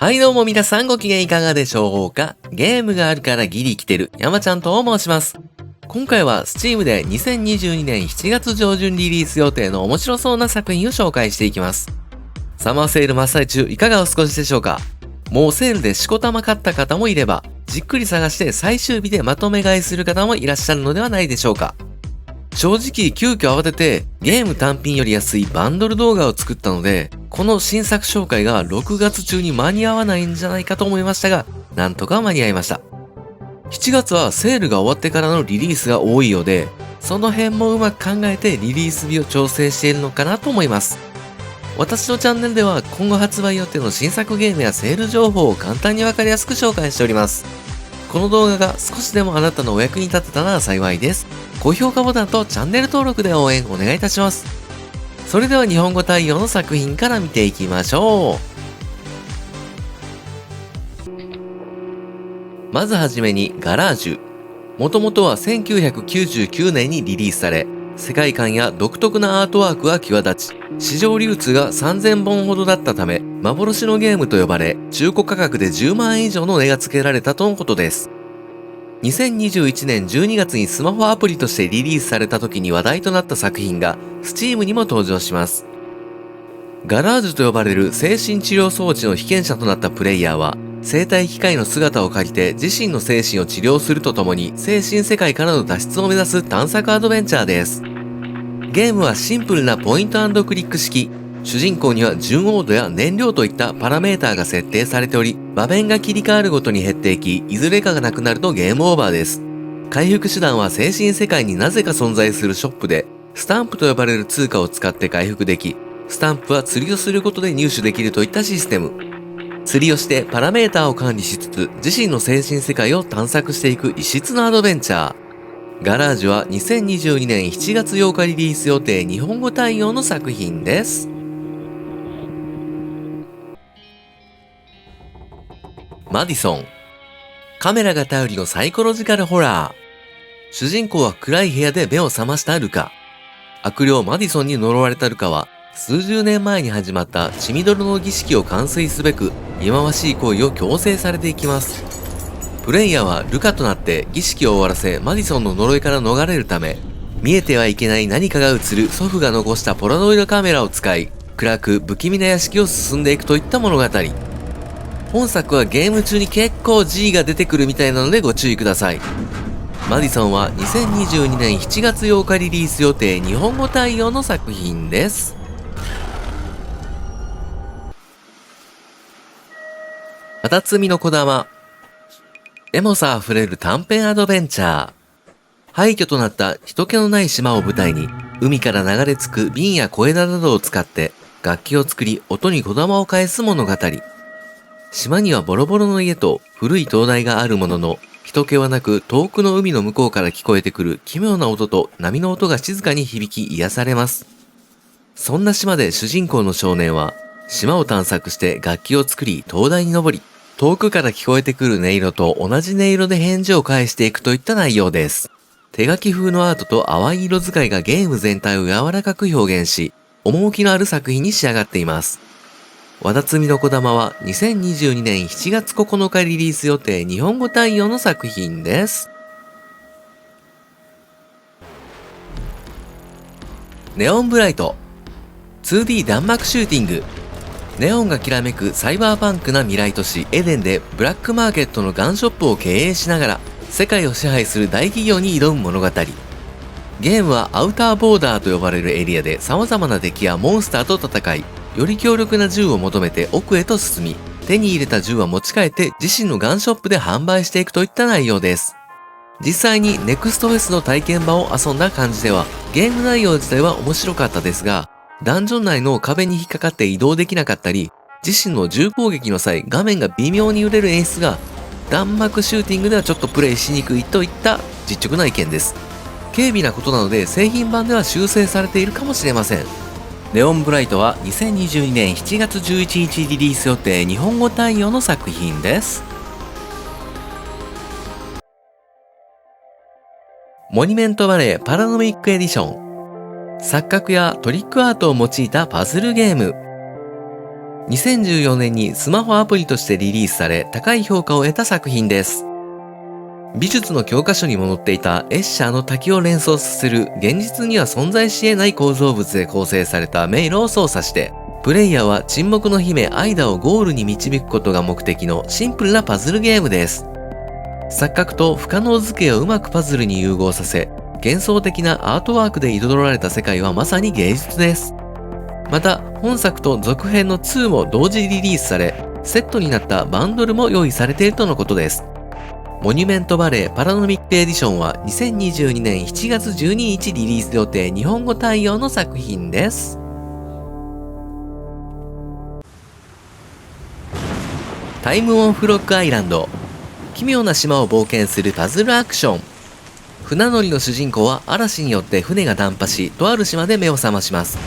はいどうも皆さんご機嫌いかがでしょうか。ゲームがあるからギリ来てる山ちゃんと申します。今回は Steam で2022年7月上旬リリース予定の面白そうな作品を紹介していきます。サマーセール真っ最中いかがお過ごしでしょうか。もうセールでしこたま買った方もいれば、じっくり探して最終日でまとめ買いする方もいらっしゃるのではないでしょうか。正直急遽慌ててゲーム単品より安いバンドル動画を作ったので、この新作紹介が6月中に間に合わないんじゃないかと思いましたが、なんとか間に合いました。7月はセールが終わってからのリリースが多いようで、その辺もうまく考えてリリース日を調整しているのかなと思います。私のチャンネルでは今後発売予定の新作ゲームやセール情報を簡単にわかりやすく紹介しております。この動画が少しでもあなたのお役に立てたなら幸いです。高評価ボタンとチャンネル登録で応援お願いいたします。それでは日本語対応の作品から見ていきましょう。まずはじめにガラージュ。もともとは1999年にリリースされ、世界観や独特なアートワークが際立ち、市場流通が3000本ほどだったため、幻のゲームと呼ばれ、中古価格で10万円以上の値が付けられたとのことです。2021年12月にスマホアプリとしてリリースされた時に話題となった作品が Steam にも登場します。ガラージュと呼ばれる精神治療装置の被験者となったプレイヤーは、生体機械の姿を借りて自身の精神を治療するとともに精神世界からの脱出を目指す探索アドベンチャーです。ゲームはシンプルなポイント&クリック式。主人公には純黄度や燃料といったパラメーターが設定されており、場面が切り替わるごとに減っていき、いずれかがなくなるとゲームオーバーです。回復手段は精神世界になぜか存在するショップで、スタンプと呼ばれる通貨を使って回復でき、スタンプは釣りをすることで入手できるといったシステム。釣りをしてパラメーターを管理しつつ、自身の精神世界を探索していく異質なアドベンチャー。ガラージュは2022年7月8日リリース予定日本語対応の作品です。マディソン。カメラが頼りのサイコロジカルホラー。主人公は暗い部屋で目を覚ましたルカ。悪霊マディソンに呪われたルカは、数十年前に始まった血みどろの儀式を完遂すべく、忌まわしい行為を強制されていきます。プレイヤーはルカとなって儀式を終わらせマディソンの呪いから逃れるため、見えてはいけない何かが映る祖父が残したポラロイドカメラを使い、暗く不気味な屋敷を進んでいくといった物語。本作はゲーム中に結構 G が出てくるみたいなのでご注意ください。マディソンは2022年7月8日リリース予定日本語対応の作品です。カタツミのこだま。エモさあふれる短編アドベンチャー。廃墟となった人気のない島を舞台に、海から流れ着く瓶や小枝などを使って楽器を作り音にこだまを返す物語。島にはボロボロの家と古い灯台があるものの、人気はなく遠くの海の向こうから聞こえてくる奇妙な音と波の音が静かに響き癒されます。そんな島で主人公の少年は、島を探索して楽器を作り灯台に登り、遠くから聞こえてくる音色と同じ音色で返事を返していくといった内容です。手書き風のアートと淡い色使いがゲーム全体を柔らかく表現し、趣のある作品に仕上がっています。わだつみのこだまは2022年7月9日リリース予定日本語対応の作品です。ネオンブライト。2D 弾幕シューティング。ネオンがきらめくサイバーパンクな未来都市エデンでブラックマーケットのガンショップを経営しながら世界を支配する大企業に挑む物語。ゲームはアウターボーダーと呼ばれるエリアで様々な敵やモンスターと戦い、より強力な銃を求めて奥へと進み、手に入れた銃は持ち帰って自身のガンショップで販売していくといった内容です。実際にネクストフェスの体験版を遊んだ感じでは、ゲーム内容自体は面白かったですが、ダンジョン内の壁に引っかかって移動できなかったり、自身の銃攻撃の際画面が微妙に揺れる演出が、弾幕シューティングではちょっとプレイしにくいといった実直な意見です。軽微なことなので製品版では修正されているかもしれません。ネオンブライトは2022年7月11日リリース予定日本語対応の作品です。モニュメントバレーパラノミックエディション。錯覚やトリックアートを用いたパズルゲーム。2014年にスマホアプリとしてリリースされ高い評価を得た作品です。美術の教科書にも載っていたエッシャーの滝を連想させる現実には存在し得ない構造物で構成された迷路を操作して、プレイヤーは沈黙の姫アイダをゴールに導くことが目的のシンプルなパズルゲームです。錯覚と不可能図形をうまくパズルに融合させ、幻想的なアートワークで彩られた世界はまさに芸術です。また、本作と続編の2も同時リリースされ、セットになったバンドルも用意されているとのことです。モニュメントバレーパラノミックエディションは2022年7月12日リリース予定日本語対応の作品です。タイムオンフロックアイランド。奇妙な島を冒険するパズルアクション。船乗りの主人公は嵐によって船が難破し、とある島で目を覚まします。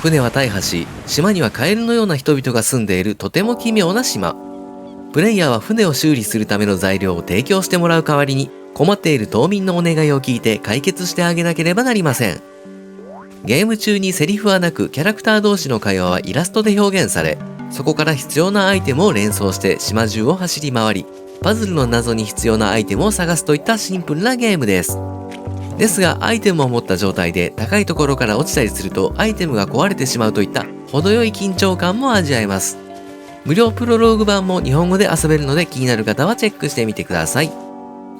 船は大破し、島にはカエルのような人々が住んでいるとても奇妙な島。プレイヤーは船を修理するための材料を提供してもらう代わりに、困っている島民のお願いを聞いて解決してあげなければなりません。ゲーム中にセリフはなく、キャラクター同士の会話はイラストで表現され、そこから必要なアイテムを連想して島中を走り回り、パズルの謎に必要なアイテムを探すといったシンプルなゲームです。ですが、アイテムを持った状態で高いところから落ちたりするとアイテムが壊れてしまうといった程よい緊張感も味わえます。無料プロローグ版も日本語で遊べるので気になる方はチェックしてみてください。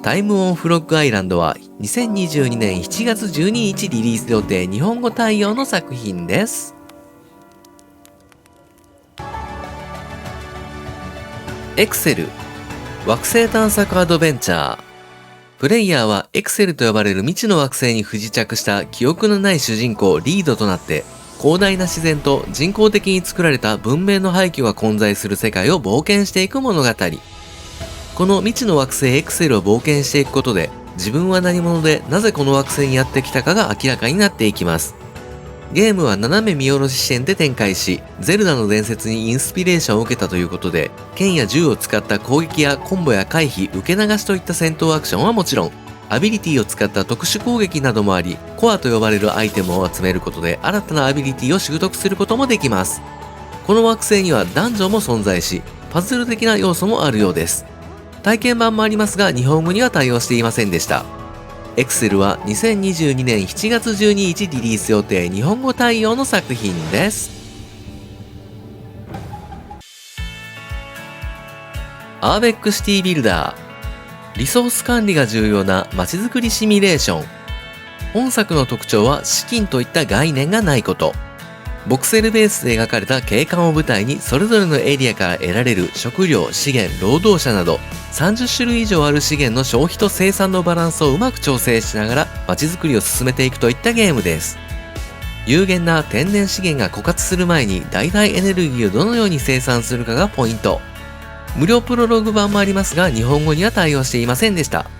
タイムオンフロッグアイランドは2022年7月12日リリース予定日本語対応の作品です。エクセル惑星探索アドベンチャー。プレイヤーはエクセルと呼ばれる未知の惑星に不時着した記憶のない主人公リードとなって、広大な自然と人工的に作られた文明の廃墟が混在する世界を冒険していく物語。この未知の惑星エクセルを冒険していくことで、自分は何者でなぜこの惑星にやってきたかが明らかになっていきます。ゲームは斜め見下ろし視点で展開し、ゼルダの伝説にインスピレーションを受けたということで、剣や銃を使った攻撃やコンボや回避、受け流しといった戦闘アクションはもちろん、アビリティを使った特殊攻撃などもあり、コアと呼ばれるアイテムを集めることで新たなアビリティを習得することもできます。この惑星にはダンジョンも存在し、パズル的な要素もあるようです。体験版もありますが、日本語には対応していませんでした。エクセルは2022年7月12日リリース予定日本語対応の作品です。アーベックシティビルダー。リソース管理が重要な街づくりシミュレーション。本作の特徴は資金といった概念がないこと。ボクセルベースで描かれた景観を舞台にそれぞれのエリアから得られる食料、資源、労働者など30種類以上ある資源の消費と生産のバランスをうまく調整しながら街づくりを進めていくといったゲームです。有限な天然資源が枯渇する前に代替エネルギーをどのように生産するかがポイント。無料プロローグ版もありますが日本語には対応していませんでした。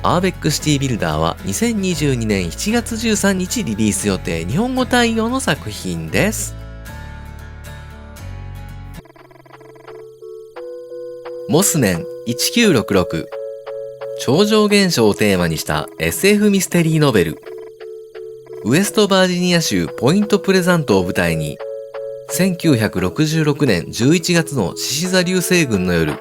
アーベックシティビルダーは2022年7月13日リリース予定日本語対応の作品です。モスメン1966。超常現象をテーマにした SF ミステリーノベル。ウエストバージニア州ポイントプレザントを舞台に、1966年11月の獅子座流星群の夜、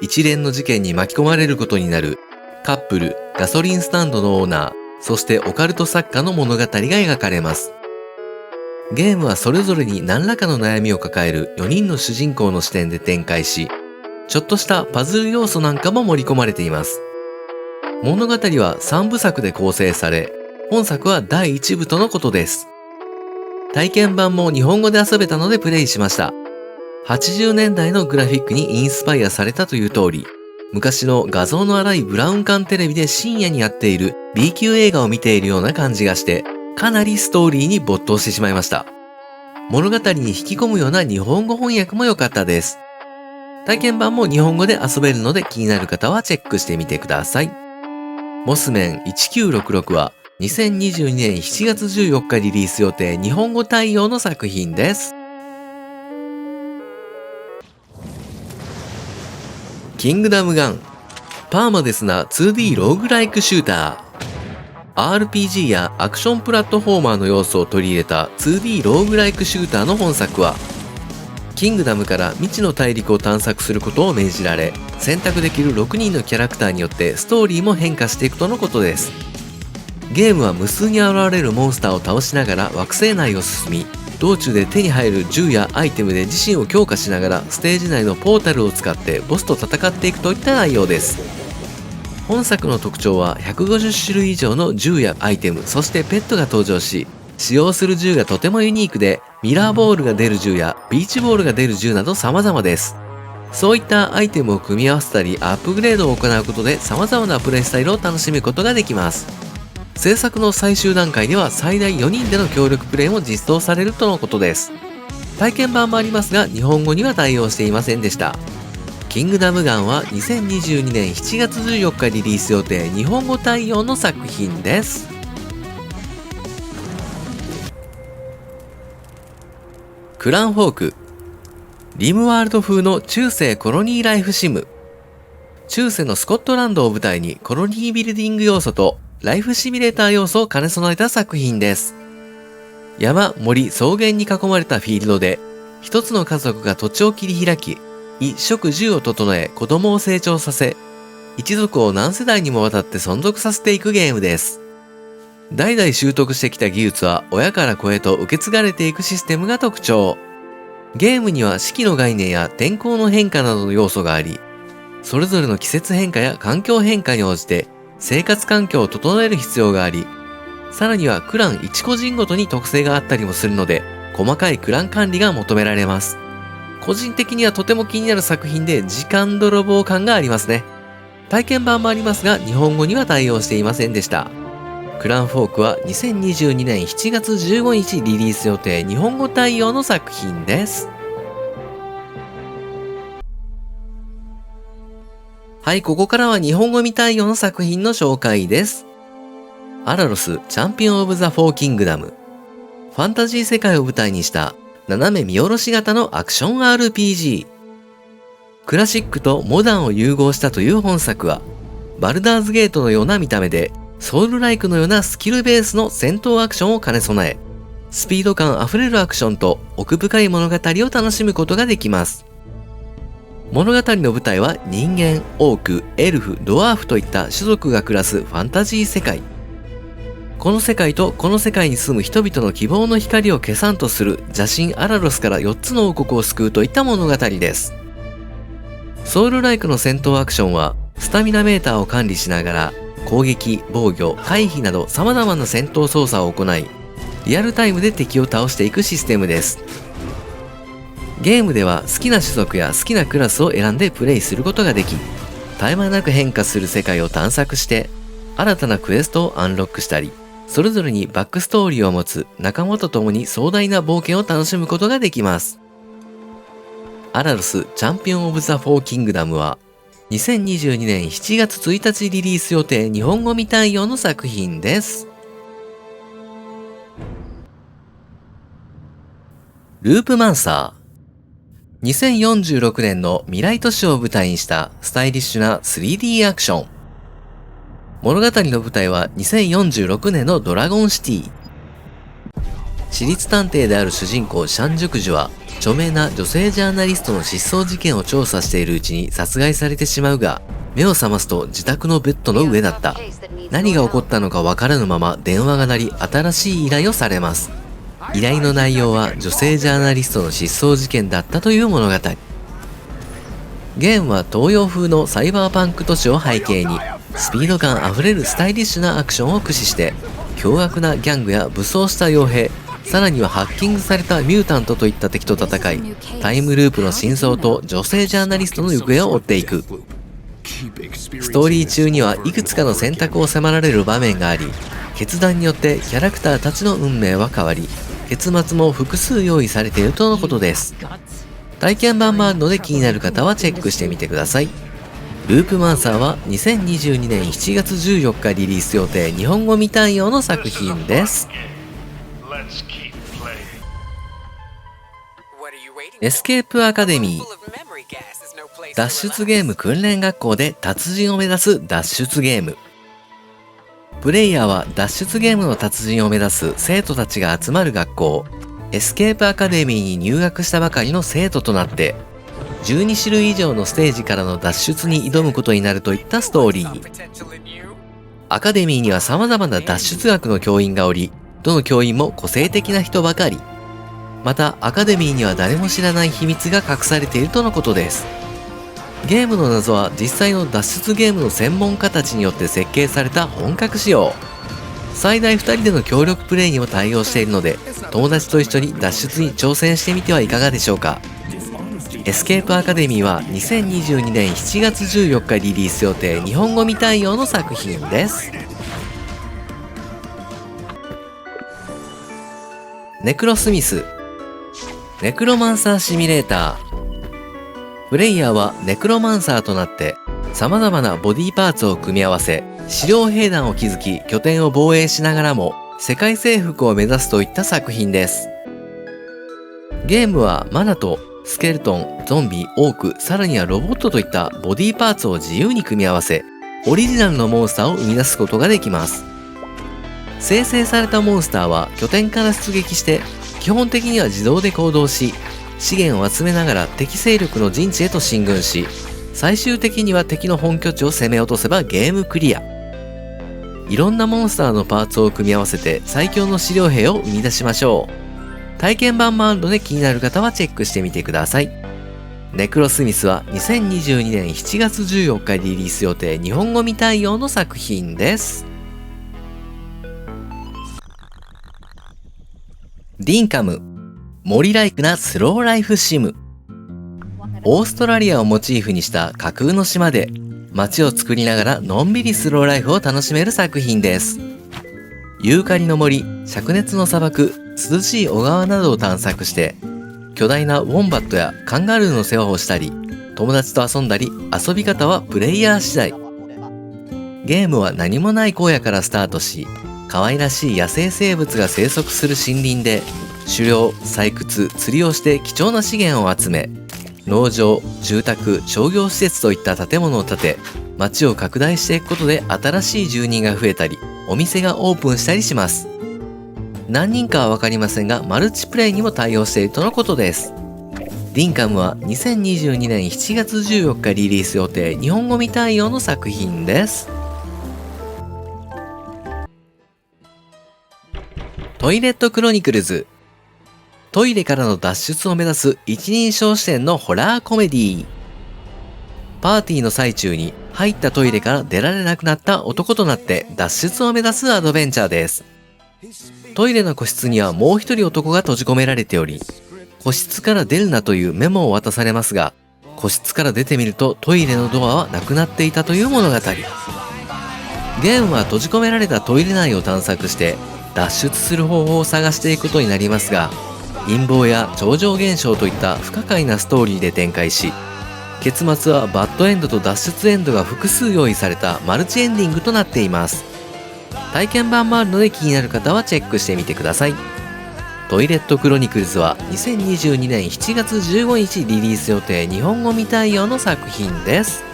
一連の事件に巻き込まれることになるカップル、ガソリンスタンドのオーナー、そしてオカルト作家の物語が描かれます。ゲームはそれぞれに何らかの悩みを抱える4人の主人公の視点で展開し、ちょっとしたパズル要素なんかも盛り込まれています。物語は3部作で構成され、本作は第1部とのことです。体験版も日本語で遊べたのでプレイしました。80年代のグラフィックにインスパイアされたという通り、昔の画像の荒いブラウン管テレビで深夜にやっている B 級映画を見ているような感じがして、かなりストーリーに没頭してしまいました。物語に引き込むような日本語翻訳も良かったです。体験版も日本語で遊べるので気になる方はチェックしてみてください。モスメン1966は2022年7月14日リリース予定日本語対応の作品です。キングダムガン。パーマデスな 2D ローグライクシューター。RPG やアクションプラットフォーマーの要素を取り入れた 2D ローグライクシューターの本作は、キングダムから未知の大陸を探索することを命じられ、選択できる6人のキャラクターによってストーリーも変化していくとのことです。ゲームは無数に現れるモンスターを倒しながら惑星内を進み、道中で手に入る銃やアイテムで自身を強化しながらステージ内のポータルを使ってボスと戦っていくといった内容です。本作の特徴は150種類以上の銃やアイテム、そしてペットが登場し、使用する銃がとてもユニークで、ミラーボールが出る銃やビーチボールが出る銃など様々です。そういったアイテムを組み合わせたりアップグレードを行うことで様々なプレイスタイルを楽しむことができます。制作の最終段階では最大4人での協力プレイも実装されるとのことです。体験版もありますが日本語には対応していませんでした。キングダムガンは2022年7月14日リリース予定、日本語対応の作品です。クランフォーク、リムワールド風の中世コロニーライフシム。中世のスコットランドを舞台にコロニービルディング要素とライフシミュレーター要素を兼ね備えた作品です。山、森、草原に囲まれたフィールドで、一つの家族が土地を切り開き、衣食住を整え子供を成長させ、一族を何世代にもわたって存続させていくゲームです。代々習得してきた技術は親から子へと受け継がれていくシステムが特徴。ゲームには四季の概念や天候の変化などの要素があり、それぞれの季節変化や環境変化に応じて生活環境を整える必要があり、さらにはクラン1個人ごとに特性があったりもするので、細かいクラン管理が求められます。個人的にはとても気になる作品で時間泥棒感がありますね。体験版もありますが日本語には対応していませんでした。クランフォークは2022年7月15日リリース予定、日本語対応の作品です。はい、ここからは日本語未対応の作品の紹介です。アラロスチャンピオン・オブ・ザ・フォー・キングダム。ファンタジー世界を舞台にした斜め見下ろし型のアクション RPG。クラシックとモダンを融合したという本作は、バルダーズゲートのような見た目で、ソウルライクのようなスキルベースの戦闘アクションを兼ね備え、スピード感あふれるアクションと奥深い物語を楽しむことができます。物語の舞台は人間、オーク、エルフ、ドワーフといった種族が暮らすファンタジー世界。この世界とこの世界に住む人々の希望の光を消さんとする邪神アラロスから4つの王国を救うといった物語です。ソウルライクの戦闘アクションはスタミナメーターを管理しながら攻撃、防御、回避など様々な戦闘操作を行い、リアルタイムで敵を倒していくシステムです。ゲームでは好きな種族や好きなクラスを選んでプレイすることができ、絶え間なく変化する世界を探索して、新たなクエストをアンロックしたり、それぞれにバックストーリーを持つ仲間と共に壮大な冒険を楽しむことができます。アラロスチャンピオン・オブ・ザ・フォー・キングダムは、2022年7月1日リリース予定、日本語未対応の作品です。ループマンサー。2046年の未来都市を舞台にしたスタイリッシュな 3D アクション。物語の舞台は2046年のドラゴンシティ。私立探偵である主人公シャン・ジュクジュは著名な女性ジャーナリストの失踪事件を調査しているうちに殺害されてしまうが、目を覚ますと自宅のベッドの上だった。何が起こったのかわからぬまま電話が鳴り、新しい依頼をされます。依頼の内容は女性ジャーナリストの失踪事件だったという物語。ゲームは東洋風のサイバーパンク都市を背景に、スピード感あふれるスタイリッシュなアクションを駆使して、凶悪なギャングや武装した傭兵、さらにはハッキングされたミュータントといった敵と戦い、タイムループの真相と女性ジャーナリストの行方を追っていく。ストーリー中にはいくつかの選択を迫られる場面があり、決断によってキャラクターたちの運命は変わり、結末も複数用意されているとのことです。体験版もあるので気になる方はチェックしてみてください。ループマンサーは2022年7月14日リリース予定、日本語未対応の作品です。エスケープアカデミー。脱出ゲーム訓練学校で達人を目指す脱出ゲーム。プレイヤーは脱出ゲームの達人を目指す生徒たちが集まる学校、エスケープアカデミーに入学したばかりの生徒となって、12種類以上のステージからの脱出に挑むことになるといったストーリー。アカデミーには様々な脱出学の教員がおり、どの教員も個性的な人ばかり。また、アカデミーには誰も知らない秘密が隠されているとのことです。ゲームの謎は実際の脱出ゲームの専門家たちによって設計された本格仕様。最大2人での協力プレイにも対応しているので、友達と一緒に脱出に挑戦してみてはいかがでしょうか。エスケープアカデミーは2022年7月14日リリース予定日本語未対応の作品です。ネクロスミスネクロマンサーシミュレーター。プレイヤーはネクロマンサーとなって様々なボディパーツを組み合わせ、資料兵団を築き拠点を防衛しながらも世界征服を目指すといった作品です。ゲームはマナとスケルトン、ゾンビ、オーク、さらにはロボットといったボディパーツを自由に組み合わせ、オリジナルのモンスターを生み出すことができます。生成されたモンスターは拠点から出撃して、基本的には自動で行動し、資源を集めながら敵勢力の陣地へと進軍し、最終的には敵の本拠地を攻め落とせばゲームクリア。いろんなモンスターのパーツを組み合わせて最強の資料兵を生み出しましょう。体験版もあるので気になる方はチェックしてみてください。ネクロスミスは2022年7月14日リリース予定日本語未対応の作品です。ディンカム森ライクなスローライフシム。オーストラリアをモチーフにした架空の島で街を作りながらのんびりスローライフを楽しめる作品です。ユーカリの森、灼熱の砂漠、涼しい小川などを探索して巨大なウォンバットやカンガルーの世話をしたり、友達と遊んだり、遊び方はプレイヤー次第。ゲームは何もない荒野からスタートし、可愛らしい野生生物が生息する森林で狩猟、採掘、釣りをして貴重な資源を集め、農場、住宅、商業施設といった建物を建て、街を拡大していくことで新しい住人が増えたり、お店がオープンしたりします。何人かはわかりませんが、マルチプレイにも対応しているとのことです。ディンカムは2022年7月14日リリース予定日本語未対応の作品です。トイレットクロニクルズ。トイレからの脱出を目指す一人称視点のホラーコメディー。パーティーの最中に入ったトイレから出られなくなった男となって脱出を目指すアドベンチャーです。トイレの個室にはもう一人男が閉じ込められており、個室から出るなというメモを渡されますが、個室から出てみるとトイレのドアはなくなっていたという物語。ゲームは閉じ込められたトイレ内を探索して脱出する方法を探していくことになりますが、陰謀や超常現象といった不可解なストーリーで展開し、結末はバッドエンドと脱出エンドが複数用意されたマルチエンディングとなっています。体験版もあるので気になる方はチェックしてみてください。トイレットクロニクルズは2022年7月15日リリース予定日本語未対応の作品です。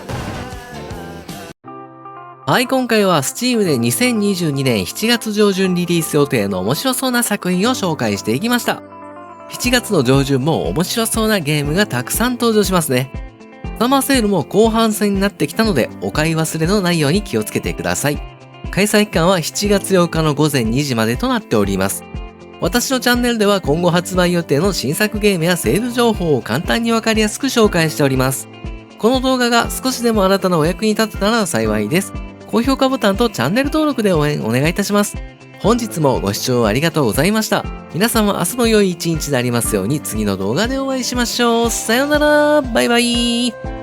はい、今回は Steam で2022年7月上旬リリース予定の面白そうな作品を紹介していきました。7月の上旬も面白そうなゲームがたくさん登場しますね。サマーセールも後半戦になってきたのでお買い忘れのないように気をつけてください。開催期間は7月8日の午前2時までとなっております。私のチャンネルでは今後発売予定の新作ゲームやセール情報を簡単にわかりやすく紹介しております。この動画が少しでもあなたのお役に立てたら幸いです。高評価ボタンとチャンネル登録で応援お願いいたします。本日もご視聴ありがとうございました。皆様明日も良い一日でありますように次の動画でお会いしましょう。さようなら。バイバイ。